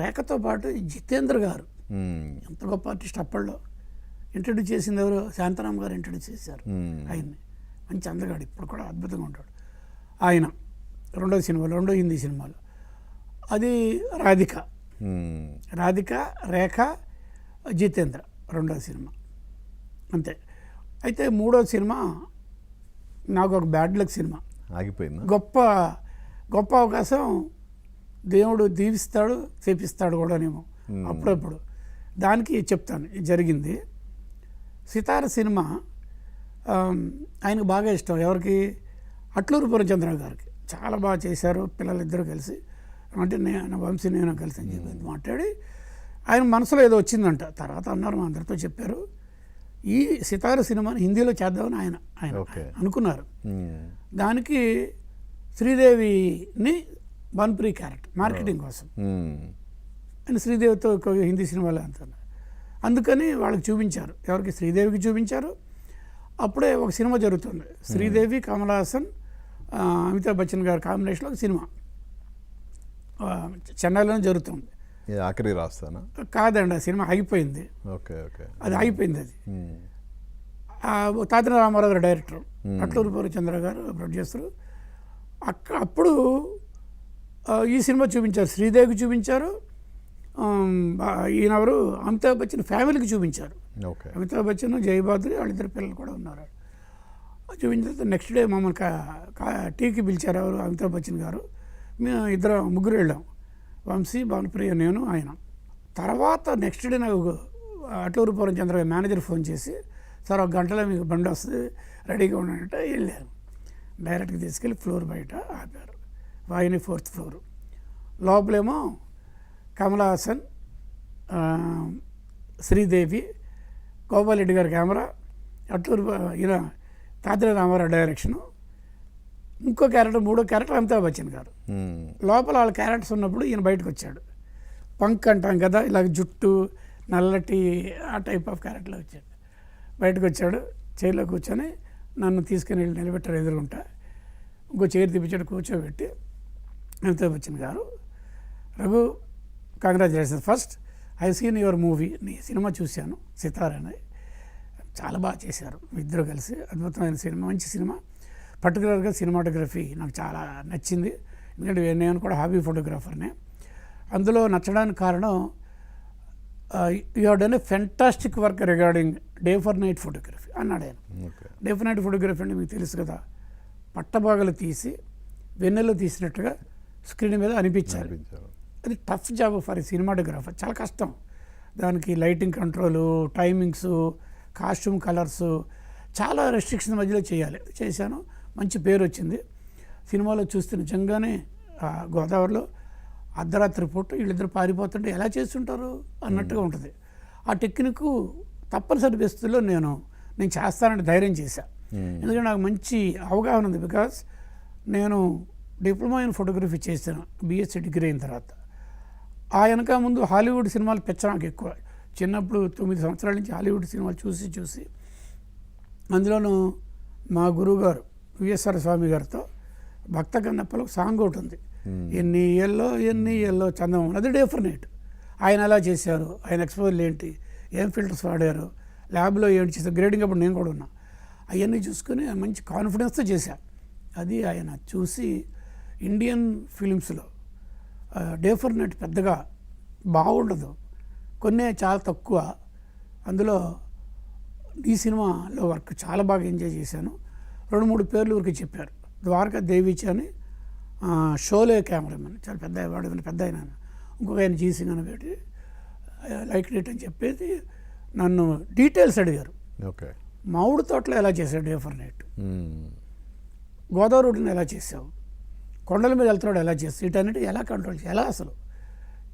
రేఖతో పాటు జితేంద్ర గారు ఎంత గొప్ప ఆర్టిస్ట్ అప్పట్లో. ఇంట్రడ్యూస్ చేసింది ఎవరు? శాంతారాం గారు ఇంట్రడ్యూస్ చేశారు ఆయన్ని. మంచి అందగాడు, ఇప్పుడు కూడా అద్భుతంగా ఉంటాడు ఆయన. రెండో హిందీ సినిమాలో అది రాధిక, రేఖ, జితేంద్ర రెండో సినిమా అంతే. అయితే మూడో సినిమా నాకు ఒక బ్యాడ్ లక్ సినిమా ఆగిపోయింది. గొప్ప అవకాశం దేవుడు దీవిస్తాడు, చేపిస్తాడు కూడానేమో అప్పుడప్పుడు. దానికి చెప్తాను జరిగింది. సితార సినిమా ఆయనకు బాగా ఇష్టం. ఎవరికి? అట్లూరి పూర్ణచంద్ర గారికి. చాలా బాగా చేశారు పిల్లలిద్దరూ కలిసి. అంటే వంశీ నేను కలిసి అని చెప్పి మాట్లాడి ఆయన మనసులో ఏదో వచ్చిందంట. తర్వాత అన్నారు, మా అందరితో చెప్పారు, ఈ సితార సినిమాని హిందీలో చేద్దామని ఆయన అనుకున్నారు. దానికి శ్రీదేవిని బన్ప్రీ క్యారెక్టర్ మార్కెటింగ్ కోసం ఆయన శ్రీదేవితో హిందీ సినిమాలో అంటున్నారు. అందుకని వాళ్ళకి చూపించారు. ఎవరికి? శ్రీదేవికి చూపించారు. అప్పుడే ఒక సినిమా జరుగుతుంది, శ్రీదేవి, కమల్ హాసన్, అమితాబ్ బచ్చన్ గారి కాంబినేషన్లో ఒక సినిమా చెన్నైలోనే జరుగుతుంది. ఆఖరి రాస్తానా? కాదండి, ఆ సినిమా ఆగిపోయింది. అది ఆగిపోయింది. అది తాతిన రామారావు గారు డైరెక్టర్, అట్లూరి పూర్ణచంద్ర గారు ప్రొడ్యూసరు. అప్పుడు ఈ సినిమా చూపించారు, శ్రీదేవికి చూపించారు. ఈయనెవరు? అమితాబ్ బచ్చన్ ఫ్యామిలీకి చూపించారు. అమితాబ్ బచ్చన్, జయబాద్రి వాళ్ళిద్దరు పిల్లలు కూడా ఉన్నారు. చూపించిన తర్వాత నెక్స్ట్ డే మమ్మల్ని టీకి పిలిచారు. ఎవరు? అమితాబ్ బచ్చన్ గారు. మేము ముగ్గురు వెళ్ళాం, వంశీ, భానుప్రియ, నేను, ఆయన. తర్వాత నెక్స్ట్ డే నాకు అట్లూరి పూర్ణచంద్ర గారి మేనేజర్ ఫోన్ చేసి, సార్ 1 గంటలో మీకు బండి వస్తుంది, రెడీగా ఉండంటే వెళ్ళాను. డైరెక్ట్గా తీసుకెళ్ళి ఫ్లోర్ బయట ఆపారు, వాయిని 4th ఫ్లోర్. లోపలేమో కమల్ హాసన్, శ్రీదేవి, గోపాల్ రెడ్డి గారి కెమెరా, అట్లూరి ఈయన తాతిన రామారావు డైరెక్షను, ఇంకో క్యారెక్టర్, మూడో క్యారెక్టర్ అమితాబ్ బచ్చన్ గారు. లోపల వాళ్ళ క్యారెక్టర్స్ ఉన్నప్పుడు ఈయన బయటకు వచ్చాడు. పంక్ అంటాం కదా, ఇలాగ జుట్టు, నల్లటి ఆ టైప్ ఆఫ్ క్యారెక్టర్లో వచ్చాడు. బయటకు వచ్చాడు, చైర్లో కూర్చొని నన్ను తీసుకుని వెళ్ళి నిలబెట్టారు ఎదురుగుంటా. ఇంకో చైర్ తెప్పించాడు, కూర్చోబెట్టి అమితాబ్ బచ్చన్ గారు, Raghu congratulations, first I seen your movie, నీ సినిమా చూశాను సితార్ అని, చాలా బాగా చేశారు ఇద్దరు కలిసి, అద్భుతమైన సినిమా, మంచి సినిమా. పర్టికులర్గా సినిమాటోగ్రఫీ నాకు చాలా నచ్చింది, ఎందుకంటే నేను కూడా హాబీ ఫోటోగ్రాఫర్నే. అందులో నచ్చడానికి కారణం, you have done a fantastic work regarding day for night photography అన్నాడు ఆయన. డే ఫర్ నైట్ ఫోటోగ్రఫీ అంటే మీకు తెలుసు కదా, పట్టబాగలు తీసి వెన్నెల్లో తీసినట్టుగా స్క్రీన్ మీద అనిపించాలి. అది tough job for a cinematographer, చాలా కష్టం. దానికి lighting control, timings, costume colours, చాలా రెస్ట్రిక్షన్ మధ్యలో చేశాను. మంచి పేరు వచ్చింది. సినిమాలో చూస్తే నిజంగానే గోదావరిలో అర్ధరాత్రి పూట వీళ్ళిద్దరు పారిపోతుంటే ఎలా చేస్తుంటారు అన్నట్టుగా ఉంటుంది. ఆ టెక్నిక్ తప్పనిసరి పరిస్థితుల్లో నేను చేస్తానని ధైర్యం చేశాను. ఎందుకంటే నాకు మంచి అవగాహన ఉంది. బికాస్ నేను డిప్లొమా ఇన్ ఫోటోగ్రఫీ చేశాను BSc డిగ్రీ అయిన తర్వాత. ఆ వెనక ముందు హాలీవుడ్ సినిమాలు పెచ్చ నాకు ఎక్కువ. చిన్నప్పుడు 9 సంవత్సరాల నుంచి హాలీవుడ్ సినిమాలు చూసి అందులోనూ మా గురువుగారు విఎస్ఆర్ స్వామి గారితో భక్త కన్నప్పలో సాంగ్ ఒకటి ఉంది, ఎన్ని ఎల్లో చందమామ, అది డే ఫర్ నైట్. ఆయన ఎలా చేశారు, ఆయన ఎక్స్పోజర్లు ఏంటి, ఏం ఫిల్టర్స్ వాడారు, ల్యాబ్లో ఏంటి చేశారు, గ్రేడింగ్ అప్పుడు నేను కూడా ఉన్నా. అవన్నీ చూసుకొని మంచి కాన్ఫిడెన్స్తో చేశాను. అది ఆయన చూసి ఇండియన్ ఫిలిమ్స్లో డే ఫర్ నైట్ పెద్దగా బాగుండదు, కొన్ని చాలా తక్కువ. అందులో ఈ సినిమాలో వర్క్ చాలా బాగా ఎంజాయ్ చేశాను. 2-3 పేర్లు ఊరికి చెప్పారు. ద్వారకా దేవిచి అని షోలే కెమెరామెన్, చాలా పెద్ద అవార్డు పెద్ద ఆయన. ఇంకొక ఆయన జీసింగ్ అని పెట్టి లైక్ డేట్ అని చెప్పేసి నన్ను డీటెయిల్స్ అడిగారు. మామిడి తోటలో ఎలా చేశాడు డే ఫర్ నైట్, గోదావరి రోడ్డుని ఎలా చేసావు, కొండల మీద వెళ్తున్నాడు ఎలా చేస్తావు, వీటన్నిటి ఎలా కంట్రోల్ చేయాలి, ఎలా అసలు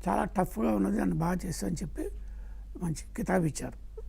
చాలా టఫ్గా ఉన్నది, నన్ను బాగా చేస్తావు అని చెప్పి మంచి కితాబు ఇచ్చారు.